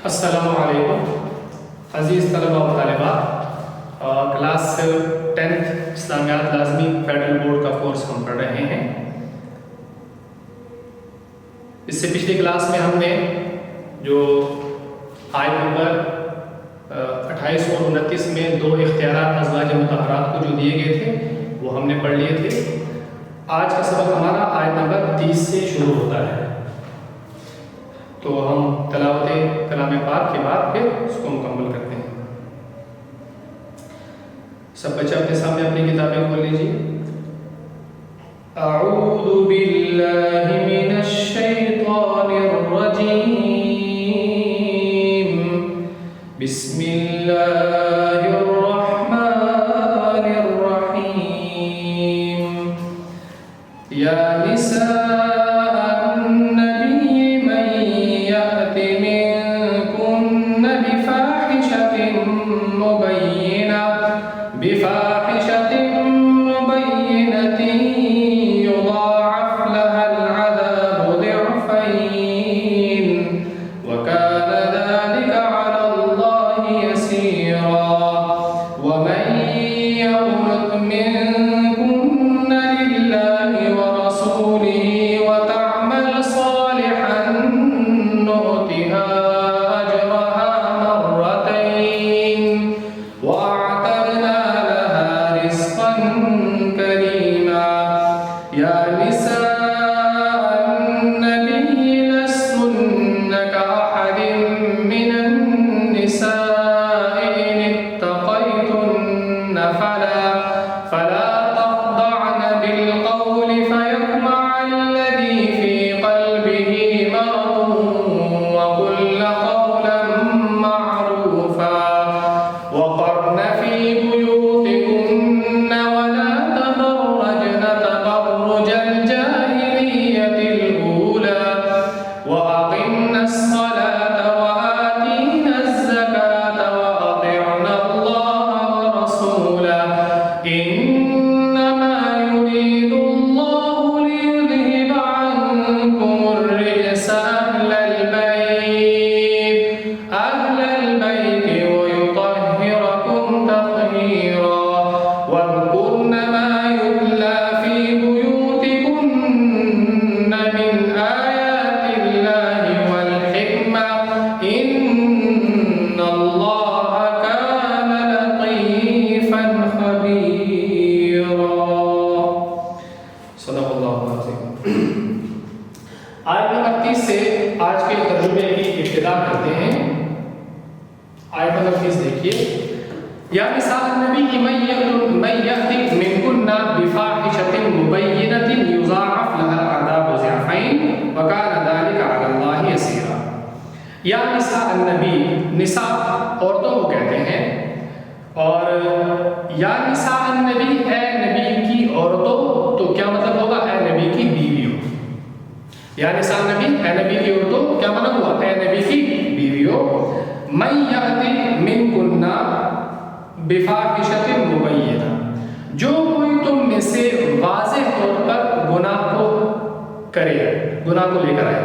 السلام علیکم عزیز طلبہ و طالبات، کلاس 10 اسلامیات لازمی فیڈرل بورڈ کا کورس ہم پڑھ رہے ہیں۔ اس سے پچھلی کلاس میں ہم نے جو آیت نمبر 28 اور 29 میں دو اختیارات ازواج مطہرات کو جو دیے گئے تھے وہ ہم نے پڑھ لیے تھے۔ آج کا سبق ہمارا آیت نمبر 30 سے شروع ہوتا ہے، تو ہم تلاوت کلام پاک کے بعد پھر اس کو مکمل کرتے ہیں۔ سب بچے اپنے سامنے اپنی کتابیں کھول لیجیے۔ اعوذ باللہ من الشیطان الرجیم، بسم اللہ الرحمن الرحیم۔ یا نساء یا نساء النبی، نساء عورتوں کو کہتے ہیں، اور یا نساء النبی، اے نبی کی عورتوں، تو کیا مطلب ہوگا؟ اے نبی کی بیویوں۔ یا نساء النبی، اے نبی کی عورتوں، کیا مطلب ہوا؟ اے نبی کی بیویوں۔ من یأتی منکن بفاحشۃ مبینہ، جو کوئی تم میں سے واضح طور پر گناہ کو کرے، گناہ کو لے کر آئے۔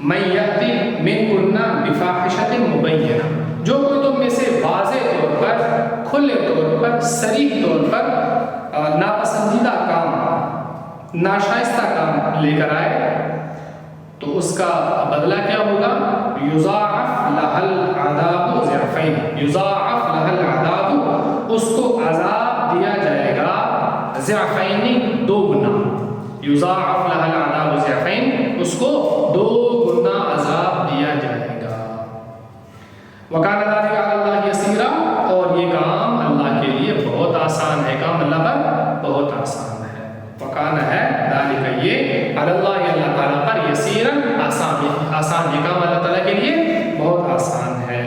من یأتی منکن بفاحشۃ مبینہ، جو کوئی تم میں سے واضح طور پر، کھلے طور پر، صریح طور پر ناپسندیدہ کام، ناشائستہ کام لے کر آئے، تو اس کا بدلہ کیا ہوگا؟ یضاعف لها العذاب ضعفین، یضاعف لها العذاب، اس کو عذاب دیا جائے گا ضعفین، دو گنا، یضاعف لها العذاب ضعفین، اس کو دو گنا عذاب دیا جائے گا۔ وَكَانَ ذَلِكَ عَلَى اللَّهِ يَسِيرًا، اور یہ کام اللہ کے لیے بہت آسان ہے، کام اللہ پر بہت آسان ہے۔ وَكَانَ ہے ذَلِكَ، یہ عَلَى اللَّهِ، اللہ تعالیٰ پر، يَسِيرًا، آسان، یہ کام اللہ تعالیٰ کے لیے بہت آسان ہے۔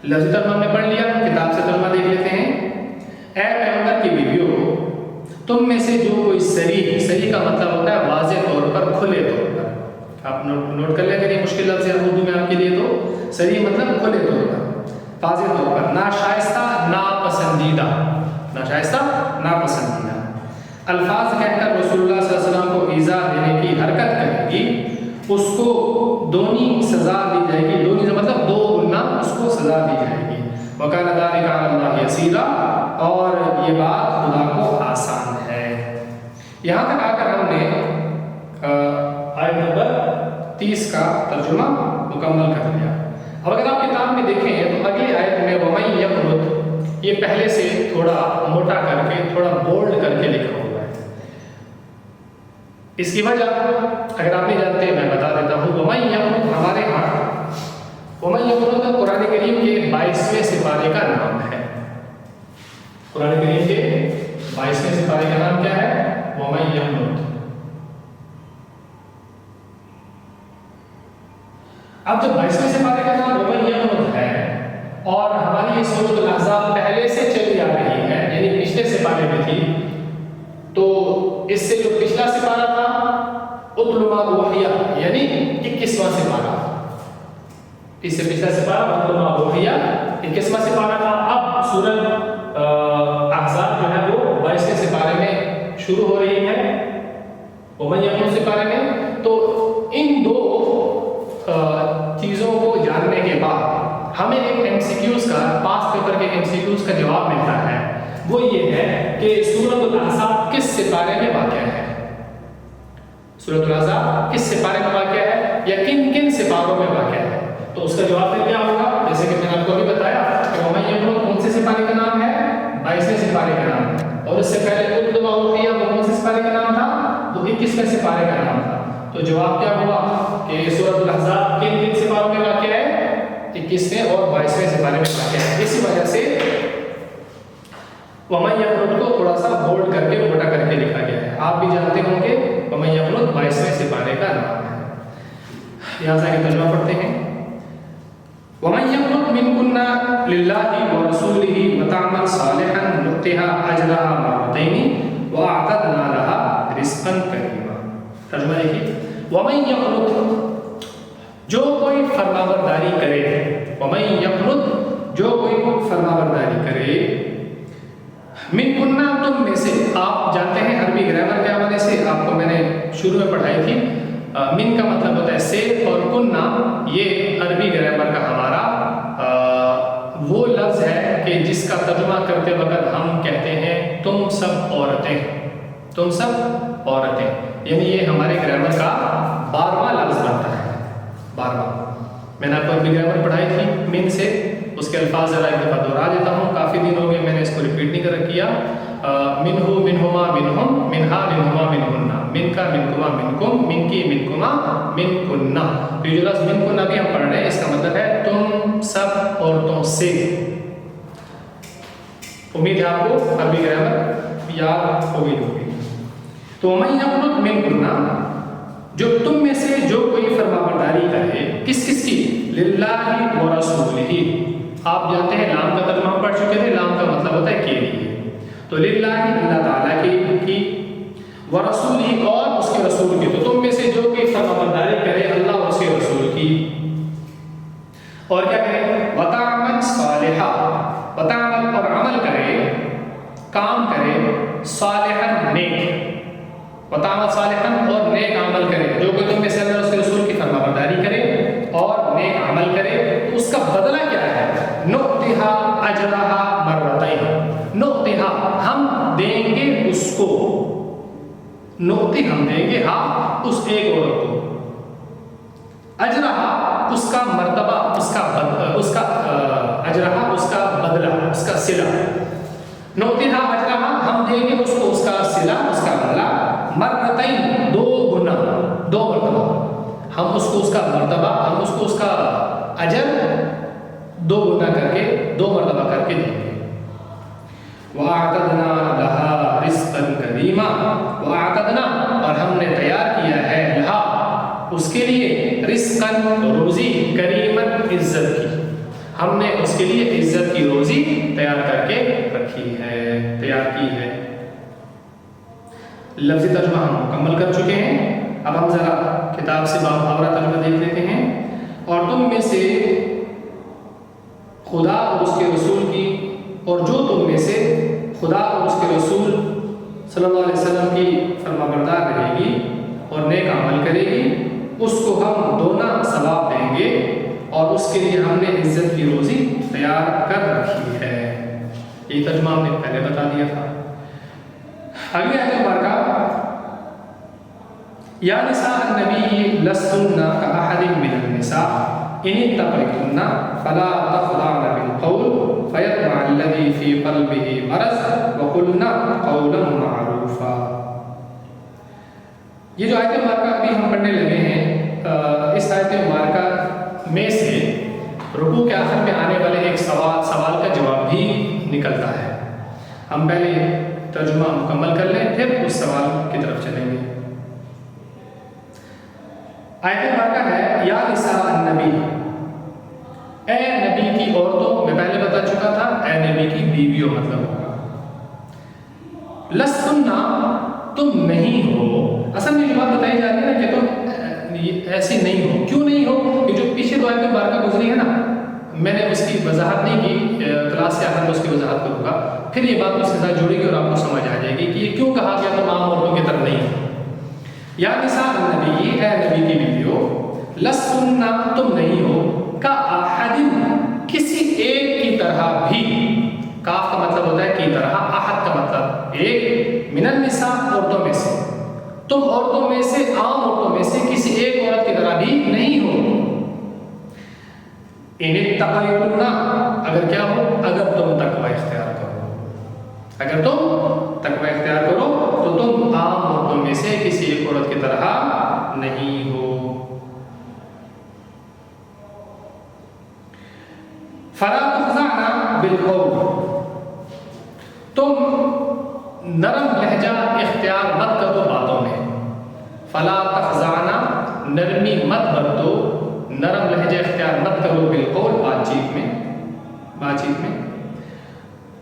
لفظی ترجمہ ہم نے پڑھ لیا، کتاب سے ترجمہ دیکھ لیتے ہیں۔ اے پیغمبر کی بیویوں، تم میں سے جو کوئی صریح، صریح کا مطلب ہوتا ہے واضح طور پر، کھلے طور پر، آپ نوٹ کر لیں، اگر یہ مشکل لفظ ہے اردو میں آپ کے لیے، تو صریح مطلب کھلے طور پر، واضح طور پر، ناشائستہ، ناپسندیدہ، ناشائستہ، ناپسندیدہ الفاظ کہہ کر رسول اللہ صلی اللہ علیہ وسلم کو ایذا دینے کی حرکت کرے گی، اس کو دونی سزا دی جائے گی، دونی سے مطلب 2 گنا اس کو سزا دی جائے گی۔ وَكَانَ ذَلِكَ عَلَى اللَّهِ يَسِيرًا، اور یہ بات خدا کو آسان ہے۔ یہاں تک آ کر ہم نے آیت نمبر 30 کا ترجمہ مکمل کر لیا۔ اب اگر آپ کتاب میں دیکھیں تو اگلی آیت میں وَمَن يَقْنُتْ، یہ پہلے سے تھوڑا موٹا کر کے، تھوڑا بولڈ کر کے لکھا ہوا ہے۔ اس کی وجہ اگر آپ نہیں جانتے میں بتا دیتا ہوں۔ وَمَن يَقْنُتْ ہمارے ہاں وَمَن يَقْنُتْ قرآن کریم کے 22ویں سپارے کا نام ہے۔ قرآن کریم کے 22ویں سپارے کا نام کیا ہے؟ وَمَن يَقْنُتْ۔ اب جب 22ویں سپارے کا نام وَمَن يَقْنُتْ ہے اور ہماری یہ سورۃ الاحزاب پہلے سے چلی آ رہی ہے، یعنی پچھلے سپارے میں تھی، تو اس سے جو پچھلا سپارہ تھا اتل ما اوحی، یعنی 21واں سپارہ، اس سے پچھلا سپارہ اتل ما اوحی 21واں سپارہ تھا۔ اب سورۃ احزاب جو ہے وہ 22ویں سپارے میں شروع ہو رہی ہے، وَمَن يَقْنُتْ سپارے میں۔ تو ان 2 چیزوں کو جاننے کے بعد ہمیں ایک MCQs کا، پاس پیپر کے MCQs کا جواب ملتا ہے، وہ یہ ہے کہ سورۃ الاحزاب کس سپارے میں واقع ہے؟ سورۃ الاحزاب کس سپارے میں واقع ہے یا کن کن سپاروں میں واقع ہے؟ تو اس کا جواب پھر کیا ہوگا؟ جیسے کہ میں نے آپ کو ابھی بتایا کہ وَمَن يَقْنُتْ کون سے سپارے کا نام ہے؟ 22ویں سپارے کا نام ہے، اور اس سے پہلے اتل ما اوحی وہ کون سے سپارے کا نام تھا؟ وہ 21ویں سپارے کا نام تھا۔ تو جواب کیا ہوا کہ سورۃ الاحزاب کن کن سپاروں میں واقع ہے؟ 21ویں اور 22ویں سپارے میں واقع ہے۔ اسی وجہ سے وَمَن يَقْنُتْ کو تھوڑا سا بولڈ کر کے، موٹا کر کے لکھا گیا ہے۔ آپ بھی جانتے ہوں گے وَمَن يَقْنُتْ 22ویں سپارے کا نام ہے۔ یہاں سے آگے ترجمہ پڑھتے ہیں۔ وَمَن يَقْنُتْ مِنكُنَّ لِلَّهِ وَرَسُولِهِ وَتَعْمَلْ صَالِحًا نُؤْتِهَا أَجْرَهَا مَرَّتَيْنِ وَأَعْتَدْنَا لَهَا رِزْقًا كَرِيمًا۔ ترجمہ دیکھیے، وَمَن يَقْنُتْ جو کوئی فرمانبرداری کرے، وَمَن يَقْنُتْ جو کوئی فرمانبرداری کرے، من کنہ تم میں سے، آپ جانتے ہیں عربی گرامر کے حوالے سے آپ کو میں نے شروع میں پڑھائی تھی، من کا مطلب ہوتا ہے سے، اور کنہ یہ عربی گرامر کا ہمارا وہ لفظ ہے کہ جس کا ترجمہ کرتے وقت ہم کہتے ہیں تم سب عورتیں، تم سب عورتیں، یعنی یہ ہمارے گرامر کا 12واں لفظ بنتا ہے، 12واں۔ میں نے آپ کو عربی گرامر پڑھائی تھی من سے، اس کے الفاظ ذرا ایک دفعہ دہرا دیتا ہوں، کافی دن ہو گئے میں نے اس کو ریپیٹ نہیں کر کیا۔ منہو منہما منہم، منہا منہما منہن، من کا منکما منکم، من کی منکما منکنہ۔ تو یہ جو لفظ منکنہ بھی ہم پڑھ رہے ہیں اس کا مطلب ہے تم سب عورتوں سے۔ امید ہے آپ کو عربی گرامر یاد ہو گئی ہوگی۔ تو وَمَن يَقْنُتْ مِنكُنَّ جو تم میں سے جو کوئی فرمانبرداری کرے، کس کس کی؟ لِلَّهِ وَرَسُولِهِ۔ آپ جانتے ہیں لام کا ترجمہ ہم پڑھ چکے تھے، لام کا مطلب ہوتا ہے کے لیے، تو للہ اللہ تعالیٰ کی ورسولہ اور اس کے رسول کی۔ تو تم میں سے جو کوئی فرمانبرداری کرے اللہ اور اس کے رسول کی، اور کیا کرے؟ وَتَعْمَلْ صَالِحًا، وَتَعْمَلْ اور عمل کرے، کام کرے، صالحًا نیک، وَتَعْمَلْ صالحًا اور نیک عمل کرے، جو کوئی تم میں سے اللہ اور اس کے رسول کی فرمانبرداری کرے اور نیک عمل کرے، تو اس کا بدلہ کیا ہے؟ نُؤْتِهَا أَجْرَهَا مَرَّتَيْنِ، نُؤْتِهَا ہم دیں گے اس کو، نُؤْتِي ہم دیں گے ہاں اس ایک عورت کو، اجرہا اس کا مرتبہ، اس کا اجرہا اس کا بدلہ، اس کا صلہ، نُؤْتِهَا اجرہا ہم دیں گے اس کو اس کا صلہ، اس کا بدلہ، مرتين 2 گنا، 2 مرتبہ، ہم اس کو اس کا مرتبہ، ہم اس کو اس کا اجر 2 گنا کر کے، 2 مرتبہ کر کے دیں گے۔ وَأَعْتَدْنَا لَهَا رِزْقًا كَرِيمًا، وَأَعْتَدْنَا اور ہم نے تیار کیا ہے لہا اس کے لیے، رزقاً روزی، کریماً عزت کی، ہم نے اس کے لیے عزت کی روزی تیار کر کے رکھی ہے، تیار کی ہے۔ لفظی ترجمہ ہم مکمل کر چکے ہیں، اب ہم ذرا کتاب سے باخبر ترجمہ دیکھ لیتے ہیں۔ اور تم میں سے خدا اور اس کے رسول کی، اور جو تم میں سے خدا اور اس کے رسول صلی اللہ علیہ وسلم کی فرمانبردار رہے گی اور نیک عمل کرے گی، اس کو ہم دونا ثواب دیں گے اور اس کے لیے ہم نے عزت کی روزی تیار کر رکھی ہے۔ یہ ترجمہ ہم نے پہلے بتا دیا تھا۔ اگلی آیت مبارکہ، یا نساء النبی لستن کاحد من النساء ان اتقیتن فلا تخضعن بالقول فیطمع الذی فی قلبہ مرض وقلن قولا معروفا۔ یہ جو آیت مبارکہ ابھی ہم پڑھنے لگے ہیں، اس آیت مبارکہ میں سے رکوع کے آخر میں آنے والے ایک سوال کا جواب بھی نکلتا ہے۔ ہم پہلے ترجمہ مکمل کر لیں، پھر اس سوال کی طرف چلیں گے۔ آیت مبارکہ ہے یا نساء النبی، اے نبی کی عورتوں، میں پہلے بتا چکا تھا اے نبی کی بیویوں مطلب ہوگا۔ لستنا، تم نہیں ہو، اصل میں یہ بات بتائی جا رہی ہے نا کہ تم ایسی نہیں ہو۔ کیوں نہیں ہو؟ کہ جو پیچھے دو آیت مبارکہ گزری ہے نا، میں نے اس کی وضاحت نہیں کی، کلاس کے آخر میں اس کی وضاحت کروں گا، پھر یہ بات اس کے ساتھ جڑے گی اور آپ کو سمجھ آ جائے گی کہ یہ کیوں کہا گیا تمام عورتوں کی طرح نہیں ہو۔ یا نساء النبی، اے نبی کی بیویوں، لستن، تم نہیں ہو، کاحد، کسی ایک کی طرح بھی، کاف کا مطلب ہوتا ہے کی طرح، احد کا مطلب ایک، من النساء، عورتوں میں سے، تم عورتوں میں سے، عام عورتوں میں سے کسی ایک عورت کی طرح بھی نہیں ہو۔ ان اتقیتن، اگر کیا ہو، اگر تم تقوی اختیار کرو، اگر تم تقوی اختیار کرو تو تم عام عورتوں میں سے کسی ایک عورت کی طرح نہیں ہو۔ فلا تخضعن بالقول، تم نرم لہجہ اختیار مت کرو باتوں میں۔ فلا تخضعن، نرمی مت برتو، نرم لہجہ اختیار مت کرو، بالقول، بات چیت میں۔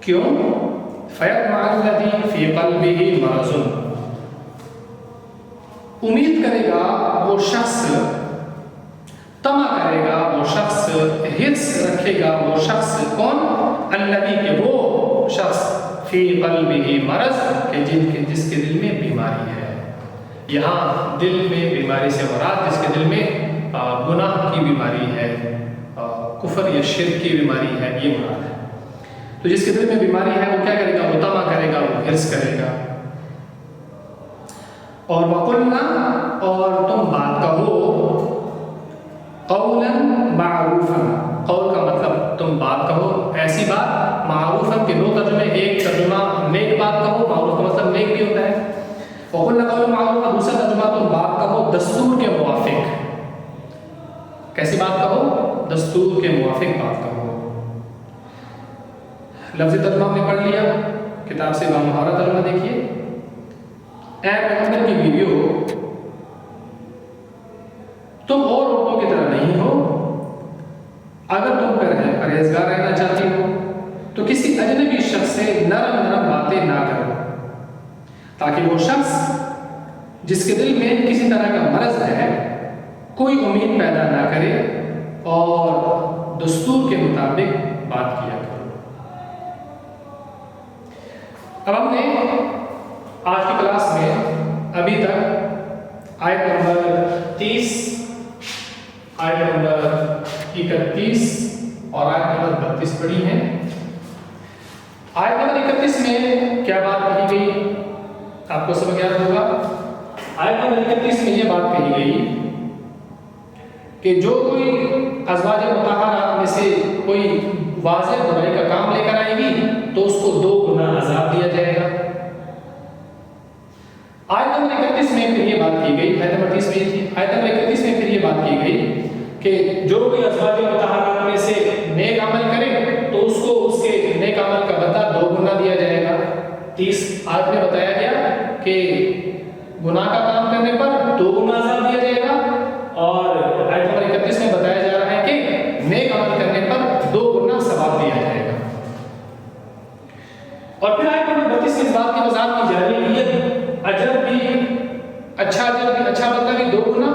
کیوں؟ فیطمع الذی فی قلبہ مرض، امید کرے گا وہ شخص، طمع کرے گا وہ شخص، حرص رکھے گا وہ شخص، کون؟ الذی، کہ وہ شخص، فی قلبہ مرض، کہ جس کے دل میں بیماری ہے۔ یہاں دل میں بیماری سے مراد جس کے دل میں گناہ کی بیماری ہے، کفر یا شرک کی بیماری ہے، یہ مراد ہے۔ تو جس کے دل میں بیماری ہے وہ کیا کرے گا؟ وہ طمع کرے گا، وہ حرص کرے گا۔ اور وقلنا، اور تم بات کہو، قولا معروفا، قول کا مطلب تم بات کہو، ایسی بات، معروفا کے دو ترجمے، ایک ترجمہ نیک بات کہو، معروف کا مطلب نیک بھی ہوتا ہے، وقلنا قولا معروفا، دوسرا ترجمہ تم بات کہو دستور کے موافق۔ کیسی بات کہو؟ دستور کے موافق بات کہو۔ لفظ ترجمہ ہم نے پڑھ لیا، کتاب سے بامہارہ ترجمہ دیکھیے۔ اے پیغمبر کی بیویوں، تم اور عورتوں کی طرح نہیں ہو، اگر تم پرہیزگار رہنا چاہتی ہو تو کسی اجنبی شخص سے نرم نرم باتیں نہ کرو، تاکہ وہ شخص جس کے دل میں کسی طرح کا مرض ہے کوئی امید پیدا نہ کرے، اور دستور کے مطابق بات کیا کرو۔ اب ہم نے آج کی کلاس میں ابھی تک آیت نمبر 30، آیت نمبر 31 اور آیت نمبر 32 پڑھی ہیں۔ آیت نمبر 31 میں کیا بات کہی گئی آپ کو سمجھ آیا ہوگا۔ آیت نمبر 31 میں یہ بات کہی گئی کہ جو کوئی ازواج مطہرات میں سے کوئی واضح برائی کا کام لے کر آئے گی تو اس کو 2 گنا عذاب دیا جائے گا۔ آیت نمبر 31 میں پھر یہ بات کی گئی، آیت نمبر 30 میں تھی، آیت نمبر 31 میں پھر یہ بات کی گئی کہ جو کوئی ازواج مطہرات میں سے نیک عمل کرے تو اس کو اس کے نیک عمل کا بدلہ 2 گنا دیا جائے گا۔ 30 آیت میں بتایا گیا کہ گناہ کا کام کرنے پر 2 گنا عذاب دیا جائے گا، اور آیت نمبر 31 میں بتایا جا رہا ہے کہ نیک عمل کرنے پر 2 گنا ثواب دیا جائے گا۔ اور پھر آیت نمبر 32 میں اس بات کی وضاحت کی جا رہی ہے کہ اجر بھی، اچھا بدلہ بھی 2 گنا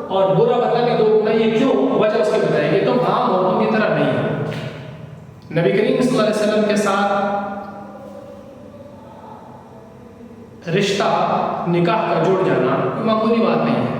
اور برا بدلہ بھی 2 گنا۔ یہ کیوں؟ وجہ اس کی بتائیں گے۔ تم عام عورتوں کی طرح نہیں ہو۔ نبی کریم صلی اللہ علیہ وسلم کے ساتھ رشتہ نکاح کا جڑ جانا کوئی معمولی بات نہیں ہے۔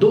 2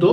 2